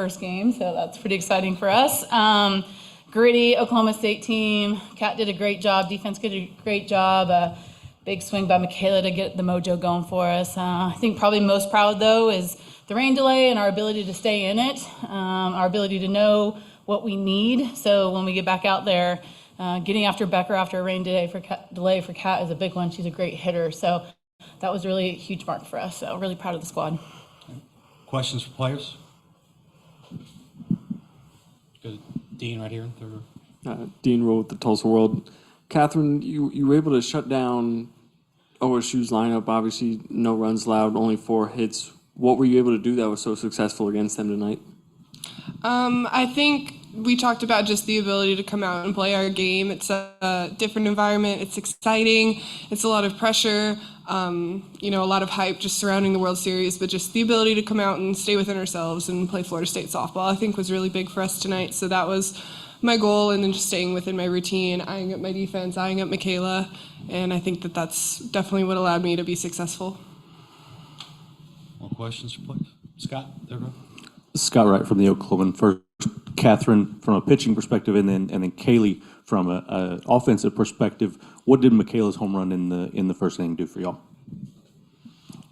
first game, so that's pretty exciting for us. Gritty Oklahoma State team. Kat did a great job. Defense did a great job. Big swing by Michaela to get the mojo going for us. I think probably most proud, though, is the rain delay and our ability to stay in it, our ability to know what we need. So when we get back out there, getting after Becker after a rain delay for Kat is a big one. She's a great hitter. So that was really a huge mark for us. So really proud of the squad. Questions for players? Go to Dean right here. Dean Rowe with the Tulsa World. Catherine, you were able to shut down OSU's lineup. Obviously, no runs allowed, only 4 hits. What were you able to do that was so successful against them tonight? I think we talked about just the ability to come out and play our game. It's a different environment. It's exciting. It's a lot of pressure, a lot of hype just surrounding the World Series, but just the ability to come out and stay within ourselves and play Florida State softball, I think was really big for us tonight. So that was my goal, and then just staying within my routine, eyeing up my defense, eyeing up Michaela, and I think that that's definitely what allowed me to be successful. More questions for players? Scott, there we go. Scott Wright from the Oklahoman. First, Catherine from a pitching perspective, and then Kaley from an offensive perspective. What did Michaela's home run in the first inning do for y'all?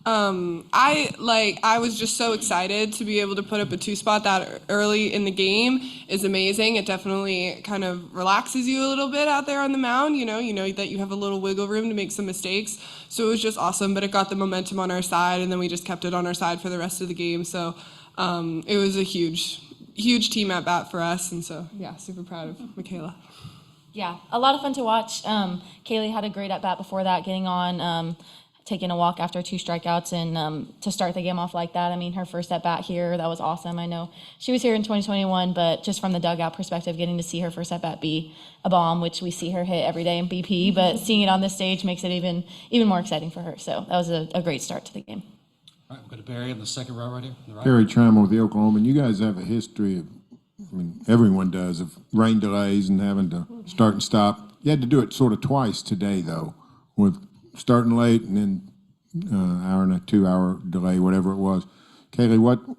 I was just so excited to be able to put up a 2-spot that early in the game is amazing. It definitely kind of relaxes you a little bit out there on the mound. You know that you have a little wiggle room to make some mistakes. So it was just awesome, but it got the momentum on our side, and then we just kept it on our side for the rest of the game. So it was a huge team at bat for us, and so yeah, super proud of Michaela. Yeah, a lot of fun to watch. Kaley had a great at bat before that, getting on, taking a walk after 2 strikeouts, and to start the game off like that. I mean, her first at bat here, that was awesome. I know she was here in 2021, but just from the dugout perspective, getting to see her first at bat be a bomb, which we see her hit every day in BP, but seeing it on this stage makes it even more exciting for her. So that was a great start to the game. All right, we'll go to Barry in the second row right here. Right. Barry Trammell with the Oklahoma. And you guys have a history of, everyone does, of rain delays and having to start and stop. You had to do it sort of twice today, though, with starting late and then hour and a 2-hour delay, whatever it was. Kaley,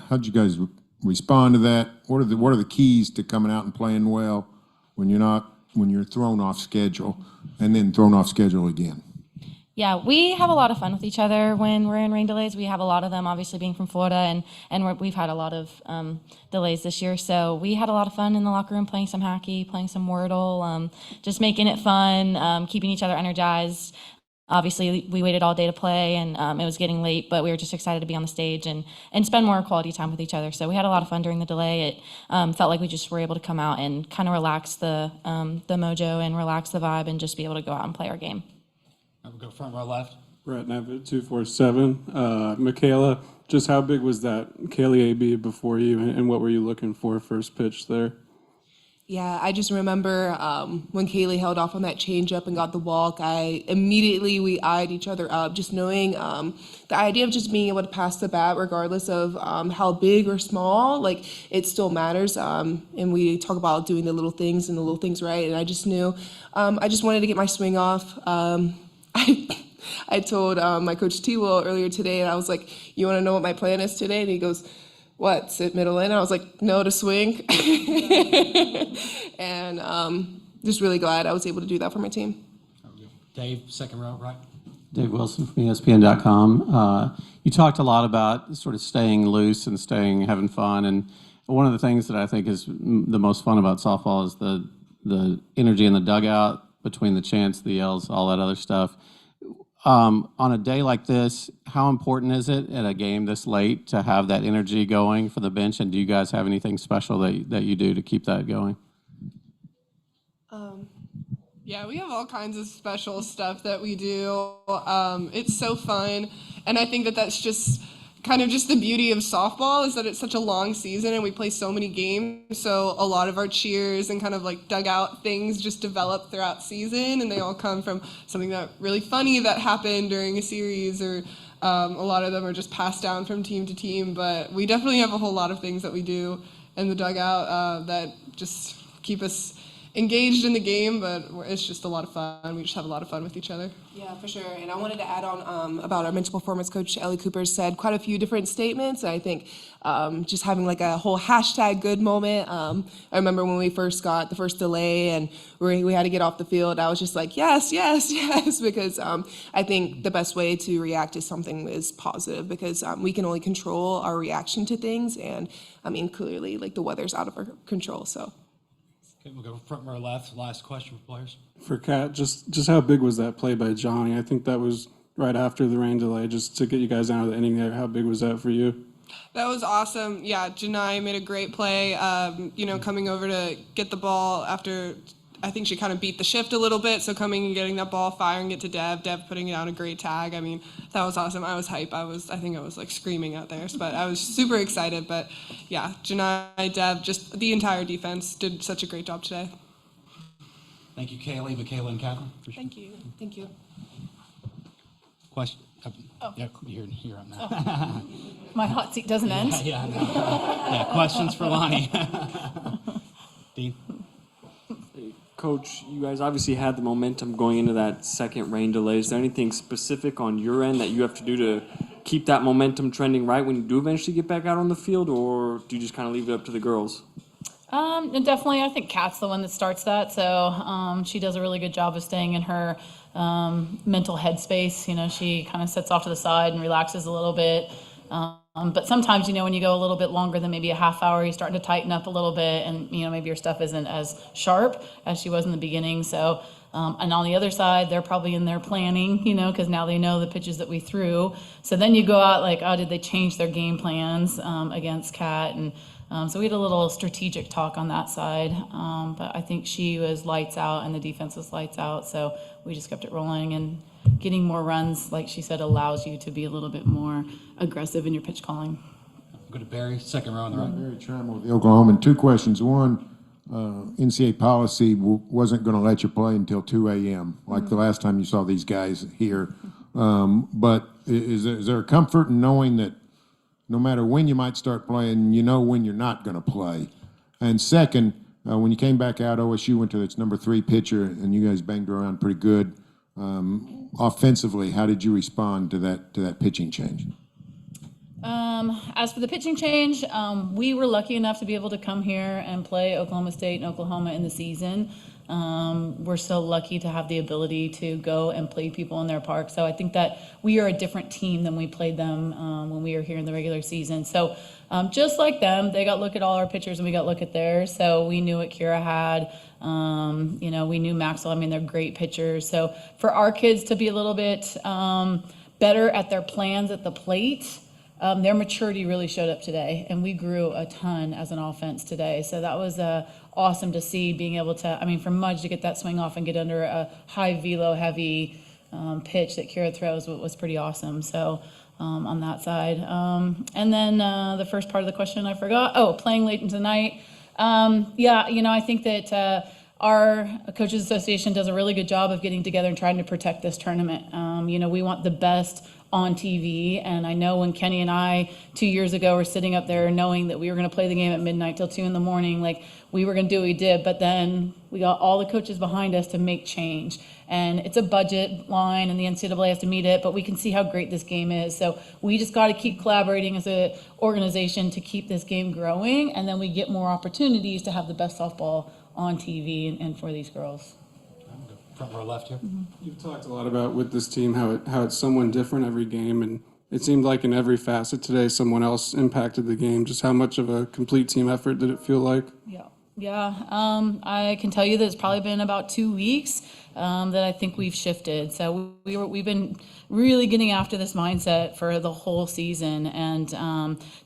how'd you guys respond to that? What are the keys to coming out and playing well when you're thrown off schedule and then thrown off schedule again? Yeah, we have a lot of fun with each other when we're in rain delays. We have a lot of them, obviously being from Florida, and we've had a lot of delays this year. So we had a lot of fun in the locker room, playing some hockey, playing some Wordle, just making it fun, keeping each other energized. Obviously, we waited all day to play, and it was getting late, but we were just excited to be on the stage and spend more quality time with each other. So we had a lot of fun during the delay. It felt like we just were able to come out and kind of relax the mojo and relax the vibe and just be able to go out and play our game. We'll go front row left. Brett Nevitt, 247. Michaela, just how big was that Kaley AB before you, and what were you looking for first pitch there? Yeah, I just remember when Kaley held off on that changeup and got the walk, we eyed each other up, just knowing the idea of just being able to pass the bat regardless of how big or small, like it still matters. And we talk about doing the little things and the little things right. And I just knew, I just wanted to get my swing off. I told my coach T-Will earlier today, and I was like, you want to know what my plan is today? And he goes, what, sit middle in? And I was like, no, to swing. And just really glad I was able to do that for my team. Dave, second row, right? Dave Wilson from ESPN.com. You talked a lot about sort of staying loose and having fun. And one of the things that I think is the most fun about softball is the energy in the dugout, between the chants, the yells, all that other stuff. On a day like this, how important is it at a game this late to have that energy going for the bench? And do you guys have anything special that you do to keep that going? Yeah, we have all kinds of special stuff that we do. It's so fun. And I think that that's just kind of just the beauty of softball, is that it's such a long season and we play so many games. So a lot of our cheers and kind of like dugout things just develop throughout season, and they all come from something that really funny that happened during a series, or a lot of them are just passed down from team to team. But we definitely have a whole lot of things that we do in the dugout that just keep us engaged in the game, but it's just a lot of fun. We just have a lot of fun with each other. Yeah, for sure. And I wanted to add on about our mental performance coach, Ellie Cooper, said quite a few different statements. I think just having like a whole hashtag good moment. I remember when we first got the first delay and we had to get off the field, I was just like, yes, yes, yes, because I think the best way to react to something is positive, because we can only control our reaction to things. And I mean, clearly, like the weather's out of our control, so. Okay, we'll go front row left. Last question for players. For Kat, just how big was that play by Johnny? I think that was right after the rain delay, just to get you guys out of the inning there. How big was that for you? That was awesome. Yeah, Janai made a great play, coming over to get the ball after, I think she kind of beat the shift a little bit, so coming and getting that ball, firing it to Dev putting down a great tag. I mean, that was awesome. I was hype. I think I was like screaming out there, but I was super excited. But yeah, Janai, Dev, just the entire defense did such a great job today. Thank you, Kaley, Michaela, and Catherine. Thank you. Thank you. Question? Yeah, you're up now. My hot seat doesn't end. Yeah, no. Yeah, questions for Lonni. Dean? Coach, you guys obviously had the momentum going into that second rain delay. Is there anything specific on your end that you have to do to keep that momentum trending right when you do eventually get back out on the field, or do you just kind of leave it up to the girls? And definitely, I think Kat's the one that starts that. So she does a really good job of staying in her mental headspace. You know, she kind of sits off to the side and relaxes a little bit. But sometimes, when you go a little bit longer than maybe a half hour, you're starting to tighten up a little bit, and maybe your stuff isn't as sharp as she was in the beginning. So, and on the other side, they're probably in there planning, because now they know the pitches that we threw. So then you go out like, oh, did they change their game plans against Kat? And so we had a little strategic talk on that side. But I think she was lights out and the defense was lights out. So we just kept it rolling, and getting more runs, like she said, allows you to be a little bit more aggressive in your pitch calling. Go to Barry, second row on the right. Barry Trammell with the Oklahoman. Two questions. One, NCAA policy wasn't going to let you play until 2 a.m., like the last time you saw these guys here. But is there a comfort in knowing that no matter when you might start playing, when you're not going to play? And second, when you came back out, OSU went to its number 3 pitcher, and you guys banged around pretty good. Offensively, how did you respond to that pitching change? As for the pitching change, we were lucky enough to be able to come here and play Oklahoma State and Oklahoma in the season. We're so lucky to have the ability to go and play people in their park. So I think that we are a different team than we played them when we were here in the regular season. So just like them, they got to look at all our pitchers and we got to look at theirs. So we knew what Kira had. We knew Maxwell. I mean, they're great pitchers. So for our kids to be a little bit better at their plans at the plate, their maturity really showed up today, and we grew a ton as an offense today. So that was awesome to see, being able to, for Mudge to get that swing off and get under a high velo heavy pitch that Kira throws was pretty awesome. So on that side. And then the first part of the question I forgot. Oh, playing late into the night. I think that our Coaches Association does a really good job of getting together and trying to protect this tournament. We want the best on TV, and I know when Kenny and I 2 years ago were sitting up there knowing that we were going to play the game at midnight till 2 a.m, like we were going to do what we did, but then we got all the coaches behind us to make change. And it's a budget line, and the NCAA has to meet it, but we can see how great this game is. So we just got to keep collaborating as an organization to keep this game growing, and then we get more opportunities to have the best softball on TV and for these girls. Front row left here. You've talked a lot about with this team how it's someone different every game, and it seemed like in every facet today someone else impacted the game. Just how much of a complete team effort did it feel like? Yeah. I can tell you that it's probably been about 2 weeks that I think we've shifted. So we've been really getting after this mindset for the whole season, and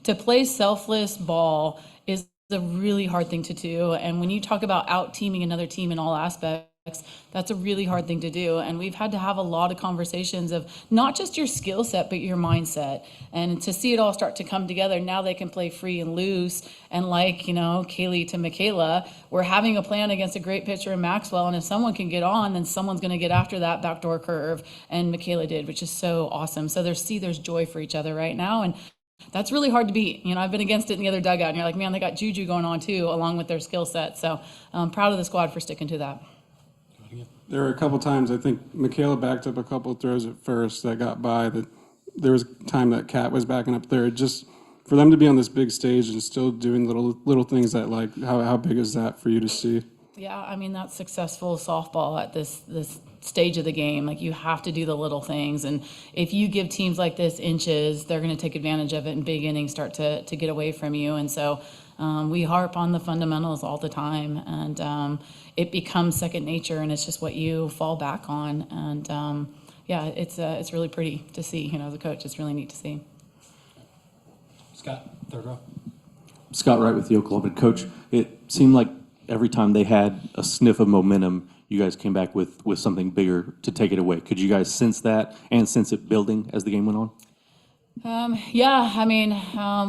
to play selfless ball is a really hard thing to do. And when you talk about out-teaming another team in all aspects, that's a really hard thing to do. And we've had to have a lot of conversations of not just your skill set, but your mindset. And to see it all start to come together, now they can play free and loose. And like, Kaley to Michaela, we're having a plan against a great pitcher in Maxwell. And if someone can get on, then someone's going to get after that backdoor curve. And Michaela did, which is so awesome. So there's joy for each other right now. And that's really hard to beat. I've been against it in the other dugout, and you're like, man, they got juju going on too, along with their skill set. So I'm proud of the squad for sticking to that. There were a couple times, I think Michaela backed up a couple throws at first that got by. That there was time that Kat was backing up there. Just for them to be on this big stage and still doing little things that, like, how big is that for you to see? Yeah, I mean, that's successful softball at this stage of the game. Like, you have to do the little things. And if you give teams like this inches, they're going to take advantage of it, and big innings start to get away from you. And so we harp on the fundamentals all the time. And it becomes second nature, and it's just what you fall back on. And yeah, it's really pretty to see. As a coach, it's really neat to see. Scott, third row. Scott Wright with the Oklahoma. Coach, it seemed like every time they had a sniff of momentum, you guys came back with something bigger to take it away. Could you guys sense that and sense it building as the game went on? Yeah, I mean,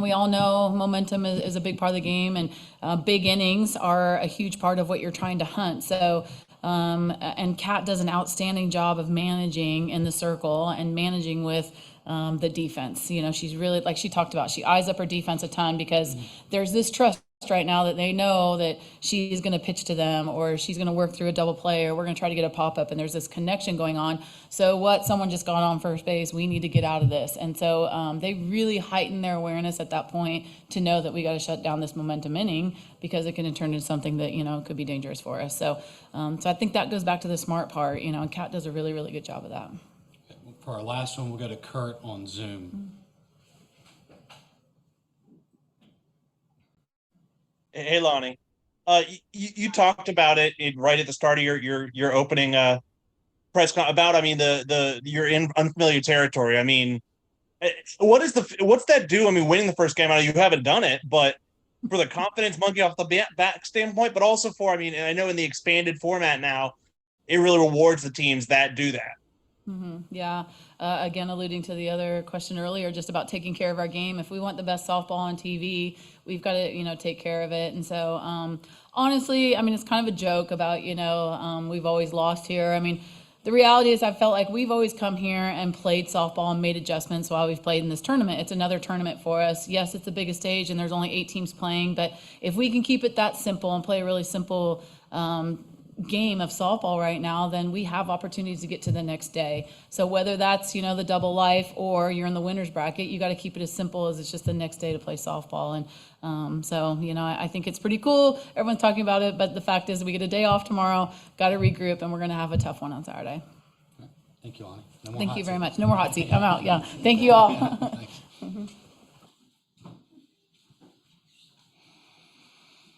we all know momentum is a big part of the game, and big innings are a huge part of what you're trying to hunt. So, and Kat does an outstanding job of managing in the circle and managing with the defense. She's really, like she talked about, she eyes up her defense a ton because there's this trust right now that they know that she's going to pitch to them, or she's going to work through a double play, or we're going to try to get a pop-up, and there's this connection going on. So someone just got on first base, we need to get out of this. And so they really heighten their awareness at that point to know that we got to shut down this momentum inning, because it can turn into something that could be dangerous for us. So I think that goes back to the smart part, and Kat does a really, really good job of that. For our last one, we'll go to Kurt on Zoom. Hey, Lonni. You talked about it right at the start of your opening press about, I mean, you're in unfamiliar territory. I mean, what's that do? I mean, winning the first game, I know you haven't done it, but for the confidence monkey off the back standpoint, but also for, I mean, and I know in the expanded format now, it really rewards the teams that do that. Mm-hmm. Yeah. Again, alluding to the other question earlier, just about taking care of our game. If we want the best softball on TV, we've got to, take care of it. And so, honestly, I mean, it's kind of a joke about, we've always lost here. I mean, the reality is I felt like we've always come here and played softball and made adjustments while we've played in this tournament. It's another tournament for us. Yes, it's the biggest stage and there's only 8 teams playing, but if we can keep it that simple and play a really simple game of softball right now, then we have opportunities to get to the next day. So whether that's, the double life or you're in the winner's bracket, you got to keep it as simple as it's just the next day to play softball. And so, I think it's pretty cool. Everyone's talking about it, but the fact is we get a day off tomorrow, got to regroup, and we're going to have a tough one on Saturday. Thank you, Lonni. No more Thank hot you seat. very much. No more hot seat. I'm out. Yeah. Thank you all. Thanks.